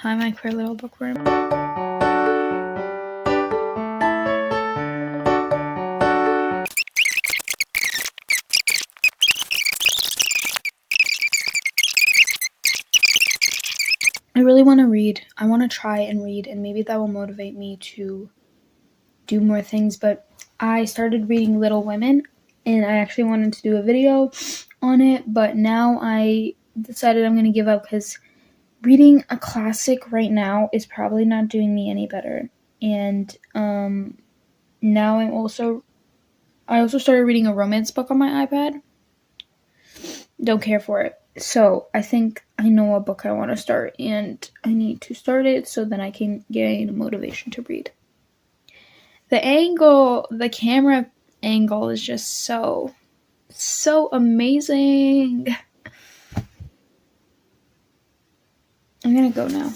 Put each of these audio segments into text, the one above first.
Hi, my queer little bookworm. I really want to read. I want to try and read, and maybe that will motivate me to do more things, but I started reading Little Women, and I actually wanted to do a video on it, but now I decided I'm going to give up because reading a classic right now is probably not doing me any better. And now I also started reading a romance book on my iPad. Don't care for it. So I think I know what book I want to start, and I need to start it so then I can gain motivation to read. The camera angle is just so amazing. I'm gonna go now.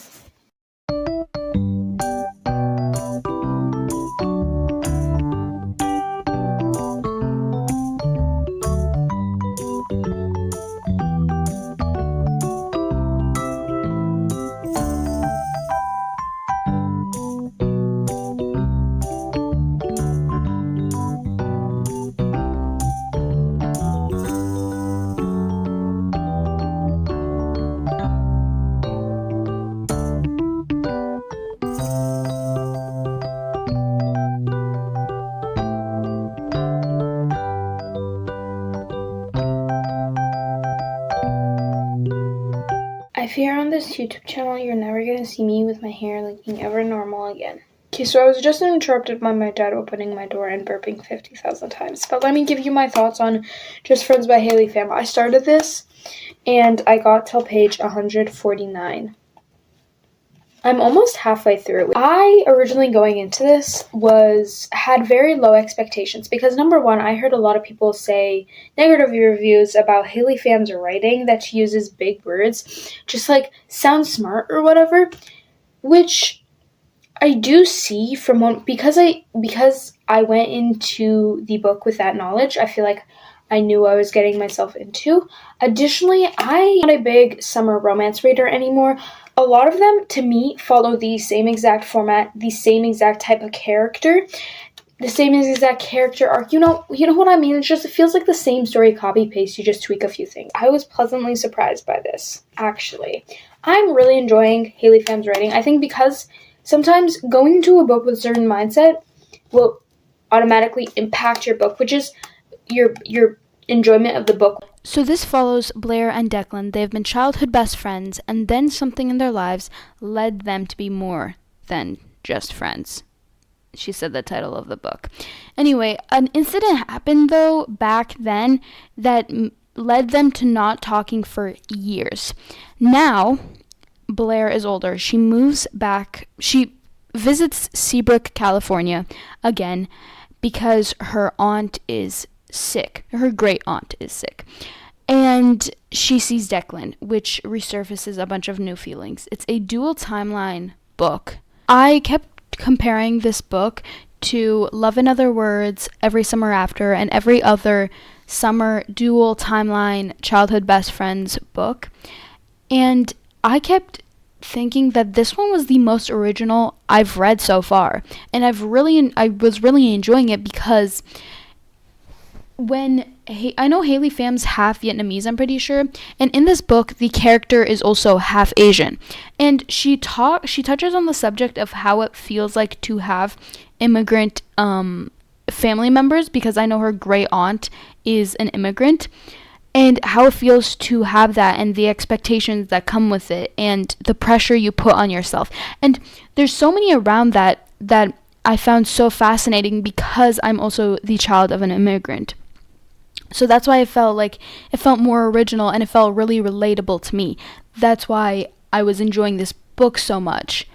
I fear on this YouTube channel you're never gonna see me with my hair looking ever normal again. Okay, so I was just interrupted by my dad opening my door and burping 50,000 times. But let me give you my thoughts on Just Friends by Heyy fam. I started this and I got till page 149. I'm almost halfway through. I originally going into this had very low expectations because number one, I heard a lot of people say negative reviews about Heyy fam's writing, that she uses big words, just like sound smart or whatever, which I do see from because I went into the book with that knowledge. I feel like I knew what I was getting myself into. Additionally, I'm not a big summer romance reader anymore. A lot of them, to me, follow the same exact format, the same exact type of character, the same exact character arc. You know what I mean? It feels like the same story, copy-paste, you just tweak a few things. I was pleasantly surprised by this, actually. I'm really enjoying Heyy fam's writing. I think because sometimes going into a book with a certain mindset will automatically impact your book, which is your enjoyment of the book. So this follows Blair and Declan. They have been childhood best friends, and then something in their lives led them to be more than just friends. She said the title of the book. Anyway, an incident happened, though, back then that led them to not talking for years. Now, Blair is older. She moves back. She visits Seabrook, California again because her aunt is sick. Her great aunt is sick. And she sees Declan, which resurfaces a bunch of new feelings. It's a dual timeline book. I kept comparing this book to Love in Other Words, Every Summer After, and every other summer dual timeline childhood best friends book. And I kept thinking that this one was the most original I've read so far. And I was really enjoying it because I know Heyy fam's half Vietnamese, I'm pretty sure, and in this book the character is also half Asian, and she touches on the subject of how it feels like to have immigrant family members, because I know her great aunt is an immigrant, and how it feels to have that and the expectations that come with it and the pressure you put on yourself. And there's so many around that I found so fascinating because I'm also the child of an immigrant. So that's why it felt more original, and it felt really relatable to me. That's why I was enjoying this book so much.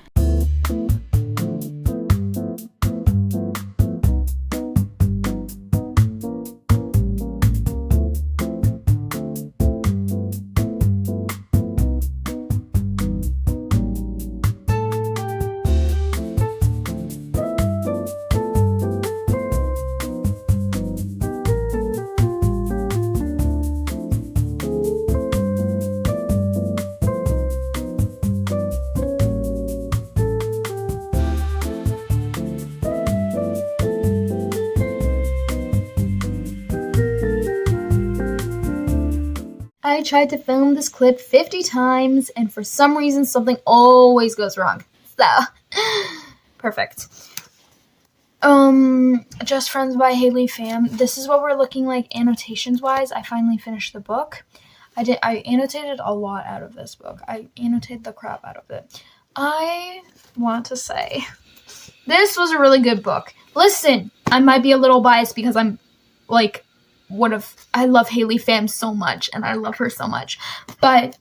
I tried to film this clip 50 times, and for some reason, something always goes wrong. So, perfect. Just Friends by Heyy fam. This is what we're looking like annotations-wise. I finally finished the book. I annotated a lot out of this book. I annotated the crap out of it. I want to say, this was a really good book. Listen, I might be a little biased because I'm, like, I love Heyy fam so much, and I love her so much. But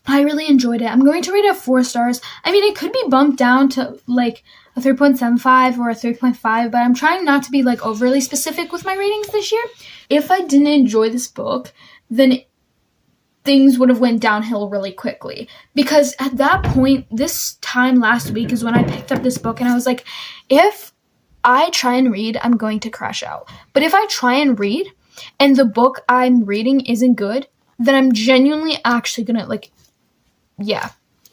I really enjoyed it. I'm going to rate it 4 stars. I mean, it could be bumped down to, like, a 3.75 or a 3.5, but I'm trying not to be, like, overly specific with my ratings this year. If I didn't enjoy this book, then things would have went downhill really quickly. Because at that point, this time last week is when I picked up this book, and I was like, if I try and read, I'm going to crash out. But if I try and read, and the book I'm reading isn't good, then I'm genuinely actually gonna, like, yeah,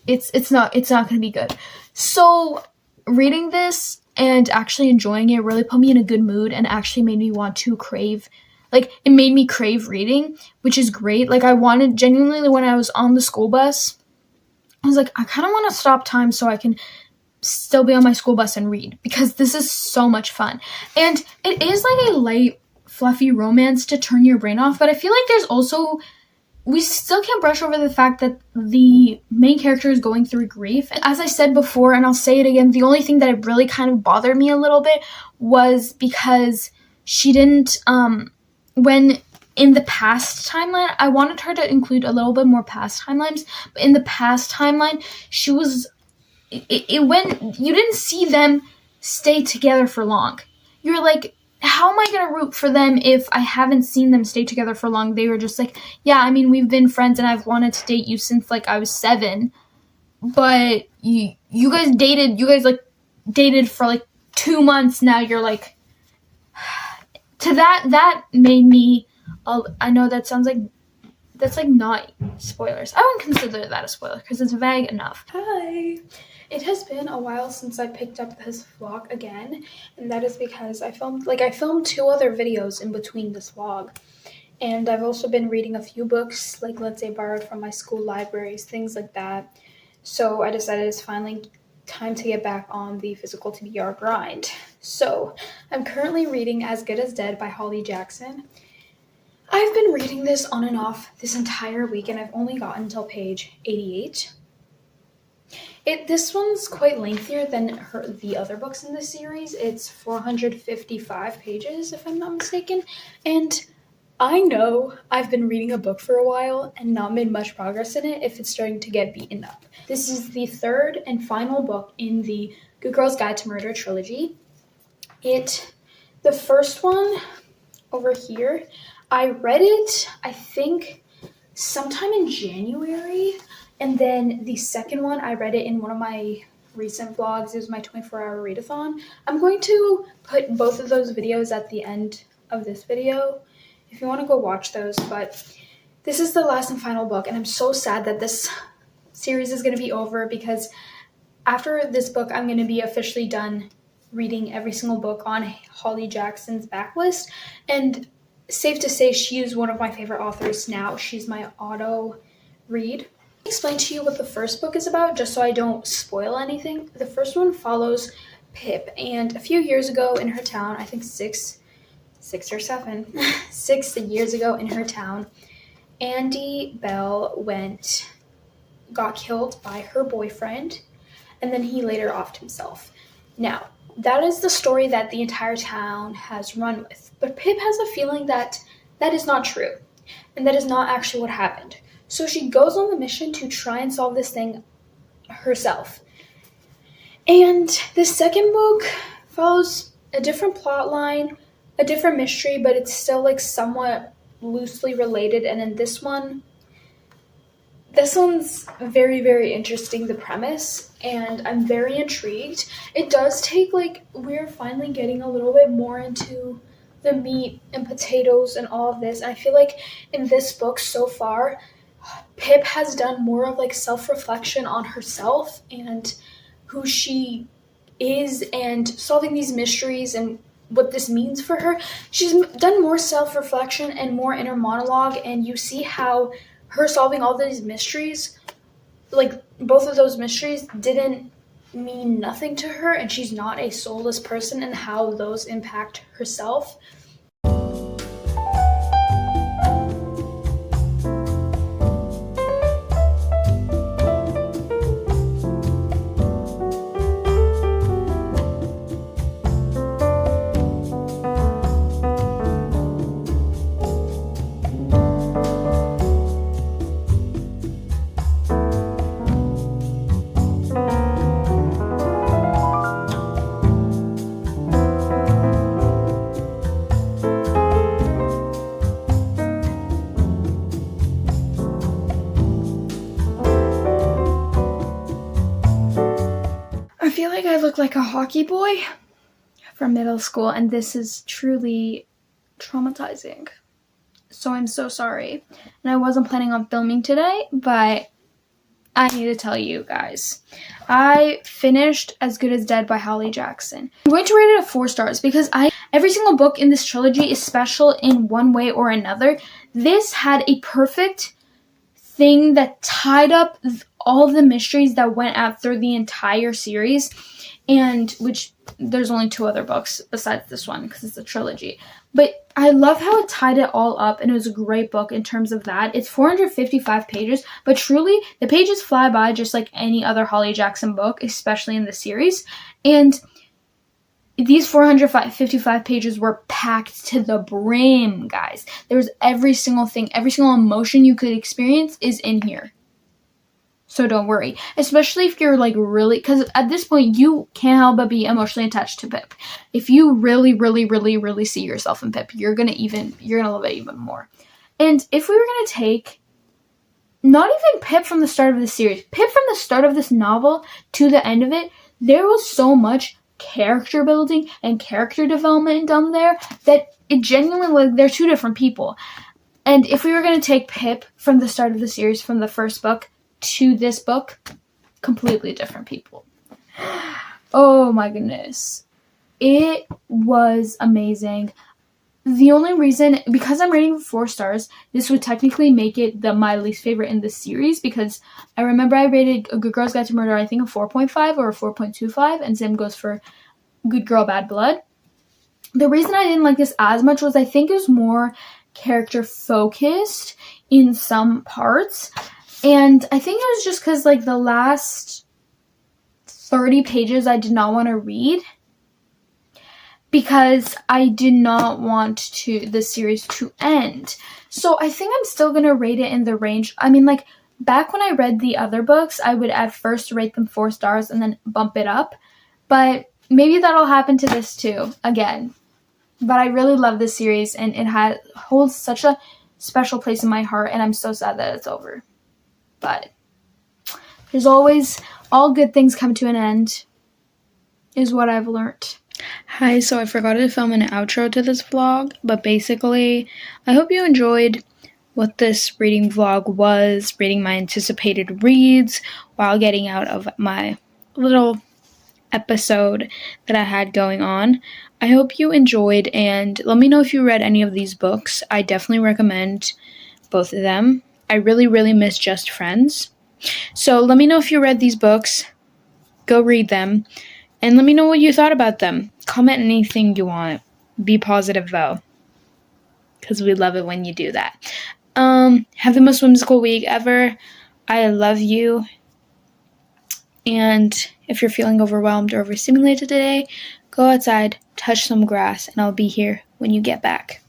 it's not gonna be good. So reading this and actually enjoying it really put me in a good mood and actually made me want to crave, like, it made me crave reading, which is great. Like, I wanted, genuinely, when I was on the school bus, I was like, I kind of want to stop time so I can still be on my school bus and read, because this is so much fun. And it is like a light, fluffy romance to turn your brain off, but I feel like there's also, we still can't brush over the fact that the main character is going through grief. As I said before, and I'll say it again, the only thing that really kind of bothered me a little bit was because she didn't, when in the past timeline, I wanted her to include a little bit more past timelines, but in the past timeline, she was, it went, you didn't see them stay together for long. You're like, how am I going to root for them if I haven't seen them stay together for long? They were just like, yeah, I mean, we've been friends and I've wanted to date you since, like, I was 7. But you guys dated for, like, 2 months now. You're like, to that made me, I know that sounds like, that's, like, not spoilers. I wouldn't consider that a spoiler because it's vague enough. Hi! It has been a while since I picked up this vlog again, and that is because I filmed 2 other videos in between this vlog. And I've also been reading a few books, like, let's say, borrowed from my school libraries, things like that. So I decided it's finally time to get back on the physical TBR grind. So I'm currently reading As Good as Dead by Holly Jackson. I've been reading this on and off this entire week, and I've only gotten until page 88. This one's quite lengthier than the other books in this series. It's 455 pages, if I'm not mistaken. And I know I've been reading a book for a while and not made much progress in it if it's starting to get beaten up. This is the 3rd and final book in the Good Girl's Guide to Murder trilogy. The first one over here, I read it, I think, sometime in January. And then the second one, I read it in one of my recent vlogs. It was my 24-hour readathon. I'm going to put both of those videos at the end of this video if you want to go watch those. But this is the last and final book, and I'm so sad that this series is going to be over, because after this book, I'm going to be officially done reading every single book on Holly Jackson's backlist. And safe to say, she is one of my favorite authors now. She's my auto read. Explain to you what the first book is about, just so I don't spoil anything. The first one follows Pip, and a few years ago in her town, I think 6 or 7, 6 years ago in her town, Andy Bell got killed by her boyfriend, and then he later offed himself. Now, that is the story that the entire town has run with, but Pip has a feeling that that is not true, and that is not actually what happened. So she goes on the mission to try and solve this thing herself. And the second book follows a different plot line, a different mystery, but it's still, like, somewhat loosely related. And in this one's very, very interesting, the premise, and I'm very intrigued. It does take, like, we're finally getting a little bit more into the meat and potatoes and all of this. And I feel like in this book so far, Pip has done more of, like, self-reflection on herself and who she is, and solving these mysteries and what this means for her. She's done more self-reflection and more inner monologue, and you see how her solving all these mysteries, like both of those mysteries didn't mean nothing to her, and she's not a soulless person, and how those impact herself. I feel like I look like a hockey boy from middle school, and this is truly traumatizing. So I'm so sorry. And I wasn't planning on filming today, but I need to tell you guys. I finished As Good as Dead by Holly Jackson. I'm going to rate it 4 stars because every single book in this trilogy is special in one way or another. This had a perfect thing that tied up all the mysteries that went out through the entire series, and which there's only 2 other books besides this one because it's a trilogy. But I love how it tied it all up, and it was a great book in terms of that. It's 455 pages, but truly the pages fly by just like any other Holly Jackson book, especially in the series. And these 455 pages were packed to the brim, guys. There was every single thing, every single emotion you could experience is in here. So don't worry, especially if you're like really, because at this point you can't help but be emotionally attached to Pip. If you really, really, really, really see yourself in Pip, you're gonna love it even more. And if we were gonna take not even Pip from the start of the series, Pip from the start of this novel to the end of it, there was so much character building and character development done there that it genuinely, like, they're 2 different people. And if we were gonna take Pip from the start of the series, from the first book to this book, completely different people. Oh my goodness. It was amazing. The only reason, because I'm rating 4 stars, this would technically make it my least favorite in the series, because I remember I rated A Good Girl's Guide to Murder, I think a 4.5 or a 4.25, and same goes for Good Girl, Bad Blood. The reason I didn't like this as much was I think it was more character focused in some parts. And I think it was just because, like, the last 30 pages I did not want to read because I did not want the series to end. So I think I'm still going to rate it in the range. I mean, like, back when I read the other books, I would at first rate them 4 stars and then bump it up. But maybe that'll happen to this too, again. But I really love this series, and it holds such a special place in my heart, and I'm so sad that it's over. But there's always, all good things come to an end, is what I've learned. Hi, so I forgot to film an outro to this vlog, but basically, I hope you enjoyed what this reading vlog was, reading my anticipated reads while getting out of my little episode that I had going on. I hope you enjoyed, and let me know if you read any of these books. I definitely recommend both of them. I really, really miss Just Friends. So let me know if you read these books. Go read them. And let me know what you thought about them. Comment anything you want. Be positive, though, because we love it when you do that. Have the most whimsical week ever. I love you. And if you're feeling overwhelmed or overstimulated today, go outside, touch some grass, and I'll be here when you get back.